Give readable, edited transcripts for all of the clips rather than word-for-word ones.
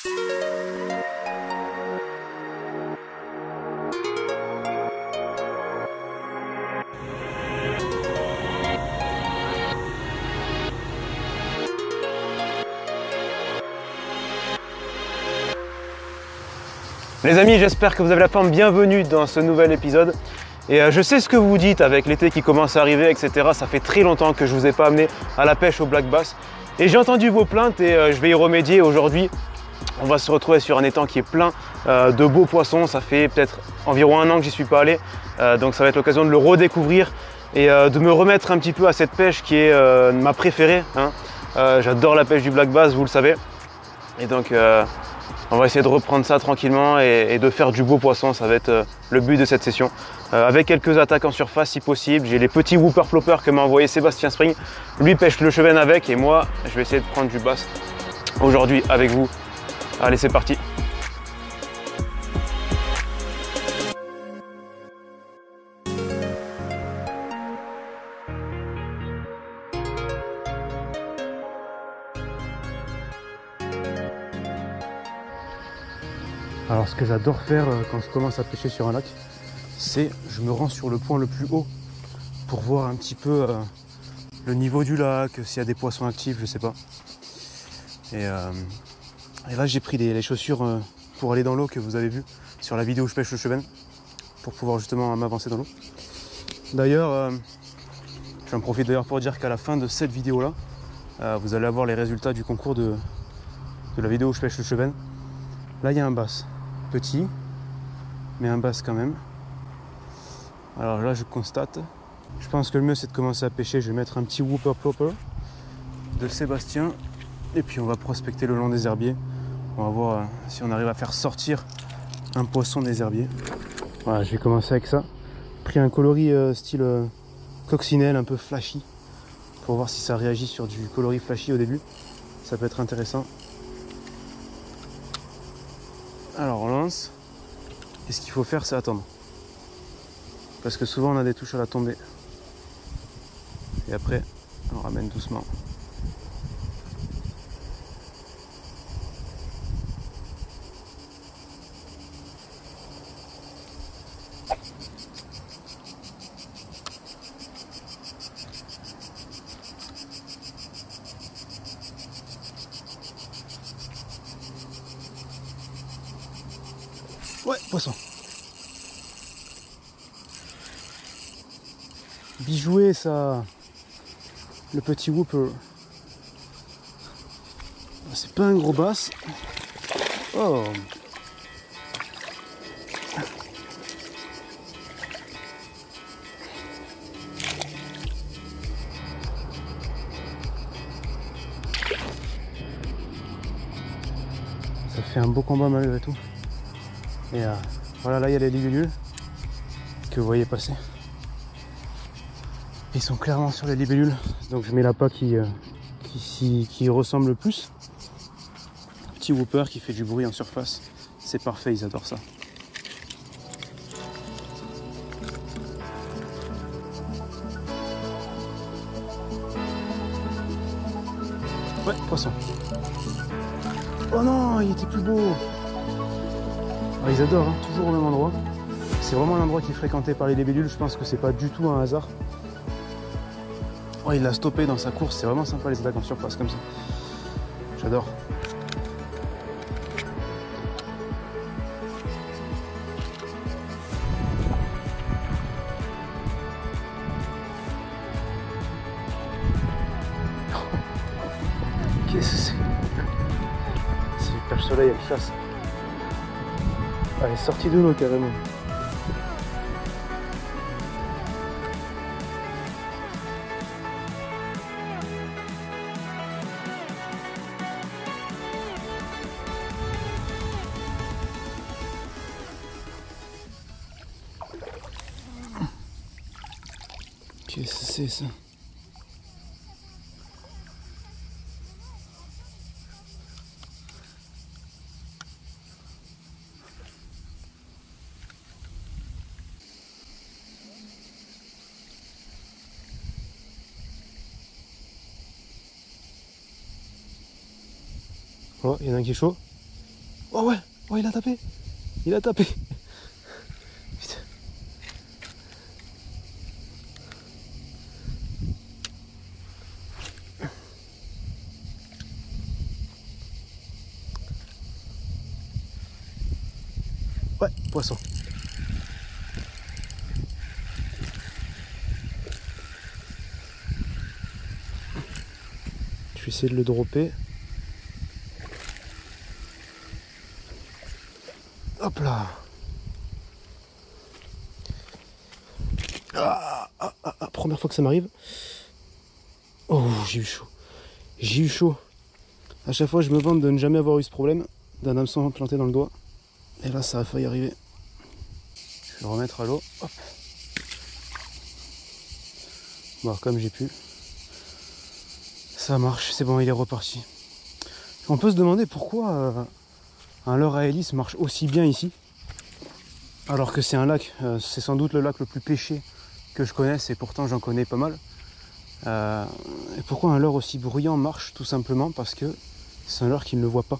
Les amis, j'espère que vous avez la forme. Bienvenue dans ce nouvel épisode. Et je sais ce que vous dites avec l'été qui commence à arriver, etc. Ça fait très longtemps que je ne vous ai pas amené à la pêche au black bass. Et j'ai entendu vos plaintes et je vais y remédier aujourd'hui. On va se retrouver sur un étang qui est plein de beaux poissons. Ça fait peut-être environ 1 an que j'y suis pas allé. Donc ça va être l'occasion de le redécouvrir et de me remettre un petit peu à cette pêche qui est ma préférée, hein. J'adore la pêche du black bass, vous le savez. Et donc on va essayer de reprendre ça tranquillement et de faire du beau poisson. Ça va être le but de cette session. Avec quelques attaques en surface si possible. J'ai les petits whooper floppers que m'a envoyé Sébastien Spring. Lui pêche le chevenne avec et moi je vais essayer de prendre du bass aujourd'hui avec vous. Allez, c'est parti. Alors ce que j'adore faire quand je commence à pêcher sur un lac, c'est je me rends sur le point le plus haut pour voir un petit peu le niveau du lac, s'il y a des poissons actifs, je sais pas. Et là j'ai pris les chaussures pour aller dans l'eau que vous avez vu sur la vidéo où je pêche le chevenne, pour pouvoir justement m'avancer dans l'eau. D'ailleurs, j'en profite d'ailleurs pour dire qu'à la fin de cette vidéo là, vous allez avoir les résultats du concours de la vidéo où je pêche le chevenne. Là il y a un bass. Petit, mais un bass quand même. Alors là je constate, je pense que le mieux c'est de commencer à pêcher. Je vais mettre un petit whooper plopper de Sébastien et puis on va prospecter le long des herbiers. On va voir si on arrive à faire sortir un poisson des herbiers. Voilà, je vais commencer avec ça. Pris un coloris style coccinelle, un peu flashy, pour voir si ça réagit sur du coloris flashy au début. Ça peut être intéressant. Alors on lance, et ce qu'il faut faire c'est attendre, parce que souvent on a des touches à la tombée, et après on ramène doucement. Ouais, poisson. Bijoué ça. Le petit whooper. C'est pas un gros bass. Oh. Ça fait un beau combat malgré tout. Et voilà, là il y a les libellules que vous voyez passer. Ils sont clairement sur les libellules, donc je mets l'appât qui ressemble le plus. Petit whooper qui fait du bruit en surface, c'est parfait, ils adorent ça. Ouais, poisson. Oh non, il était plus beau. Ah, ils adorent, hein, toujours au même endroit. C'est vraiment l'endroit qui est fréquenté par les libellules. Je pense que c'est pas du tout un hasard. Oh, il l'a stoppé dans sa course. C'est vraiment sympa les attaques en surface comme ça. J'adore. Qu'est-ce que c'est? C'est le perche-soleil, elle chasse. Elle est sortie de l'eau carrément. Qu'est-ce que c'est ça? Oh, il y en a un qui est chaud. Oh ouais, oh il a tapé. Il a tapé. Putain. Ouais, poisson. Je vais essayer de le dropper. Hop là. Première fois que ça m'arrive. Oh, j'ai eu chaud. J'ai eu chaud. À chaque fois, je me vante de ne jamais avoir eu ce problème d'un hameçon planté dans le doigt. Et là, ça a failli arriver. Je vais le remettre à l'eau. Hop. Bon, alors, comme j'ai pu. Ça marche, c'est bon, il est reparti. On peut se demander pourquoi un leurre à hélice marche aussi bien ici. Alors que c'est un lac. C'est sans doute le lac le plus pêché que je connaisse et pourtant j'en connais pas mal. Et pourquoi un leurre aussi bruyant marche? Tout simplement parce que c'est un leurre qui ne le voit pas.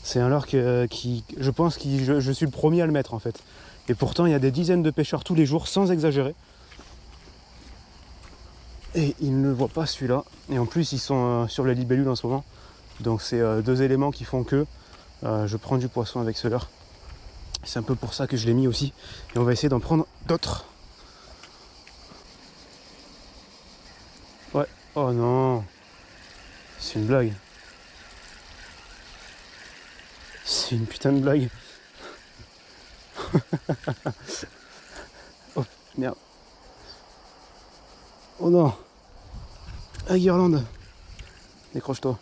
C'est un leurre qui je pense que je suis le premier à le mettre en fait. Et pourtant il y a des dizaines de pêcheurs tous les jours sans exagérer. Et ils ne le voient pas celui-là. Et en plus ils sont sur la libellule en ce moment. Donc c'est deux éléments qui font que je prends du poisson avec ce leurre. C'est un peu pour ça que je l'ai mis aussi. Et on va essayer d'en prendre d'autres. Ouais. Oh non. C'est une blague. C'est une putain de blague. Oh merde. Oh non. Ah, guirlande. Décroche-toi.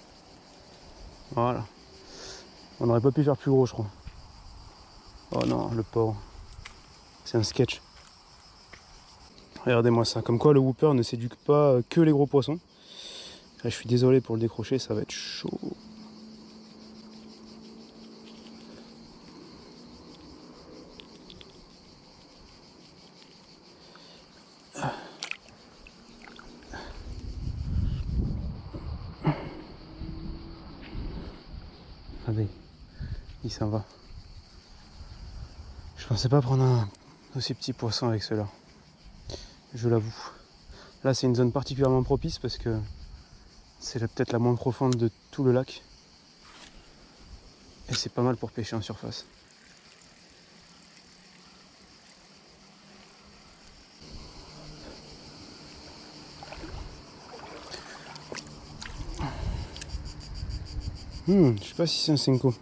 Voilà. On n'aurait pas pu faire plus gros, je crois. Oh non, le pauvre. C'est un sketch. Regardez-moi ça. Comme quoi le whooper ne s'éduque pas que les gros poissons. Là, je suis désolé pour le décrocher, ça va être chaud. Allez, il s'en va. Je pensais pas prendre un aussi petit poisson avec cela. Je l'avoue. Là, c'est une zone particulièrement propice parce que c'est peut-être la moins profonde de tout le lac. Et c'est pas mal pour pêcher en surface. Je sais pas si c'est un Senko.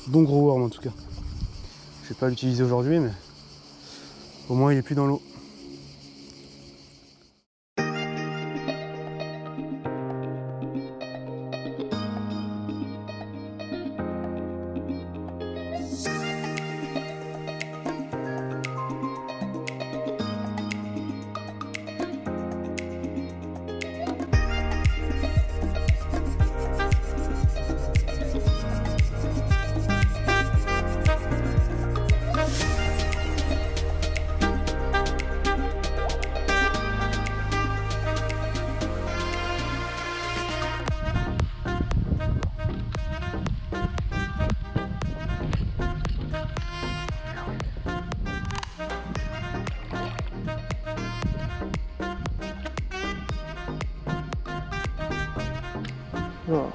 Bon gros worm en tout cas. Je vais pas l'utiliser aujourd'hui, mais au moins il est plus dans l'eau. Oh.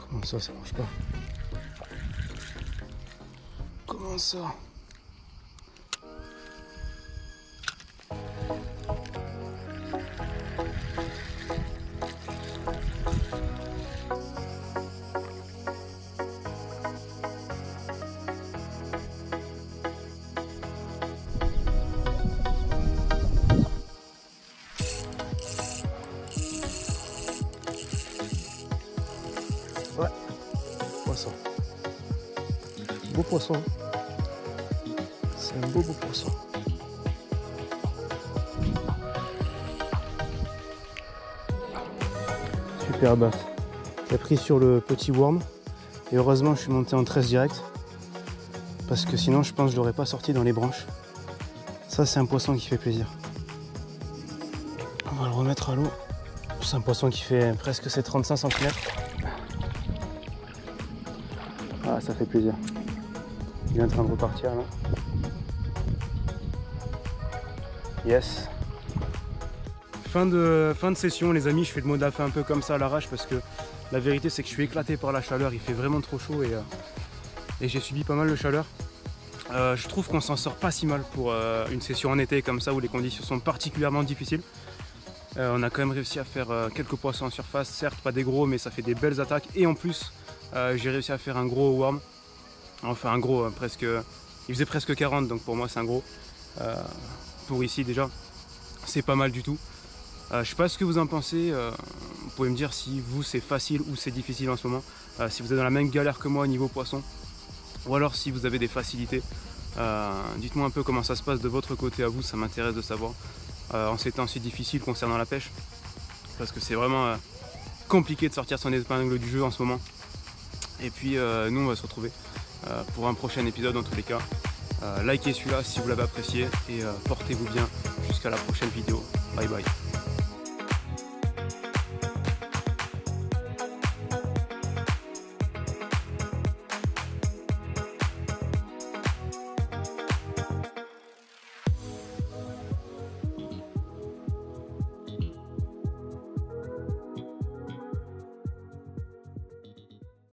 Comment ça marche pas? Comment ça? Ouais, poisson. beau poisson. C'est un beau poisson. Super basse. J'ai pris sur le petit worm. Et heureusement je suis monté en 13 direct. Parce que sinon je pense que je l'aurais pas sorti dans les branches. Ça c'est un poisson qui fait plaisir. On va le remettre à l'eau. C'est un poisson qui fait presque ses 35 cm. Ah, ça fait plaisir. Il est en train de repartir là. Yes. Fin de session les amis, je fais le mot de la fin un peu comme ça à l'arrache parce que la vérité c'est que je suis éclaté par la chaleur, il fait vraiment trop chaud et j'ai subi pas mal de chaleur. Je trouve qu'on s'en sort pas si mal pour une session en été comme ça où les conditions sont particulièrement difficiles. On a quand même réussi à faire quelques poissons en surface, certes pas des gros mais ça fait des belles attaques et en plus j'ai réussi à faire un gros worm, enfin un gros presque, il faisait presque 40 donc pour moi c'est un gros, pour ici déjà c'est pas mal du tout. Je sais pas ce que vous en pensez, vous pouvez me dire si vous c'est facile ou c'est difficile en ce moment, si vous êtes dans la même galère que moi au niveau poisson ou alors si vous avez des facilités. Dites-moi un peu comment ça se passe de votre côté à vous, ça m'intéresse de savoir. En ces temps si difficiles concernant la pêche parce que c'est vraiment compliqué de sortir son épingle du jeu en ce moment et puis nous on va se retrouver pour un prochain épisode dans tous les cas. Likez celui-là si vous l'avez apprécié et portez-vous bien jusqu'à la prochaine vidéo. Bye bye.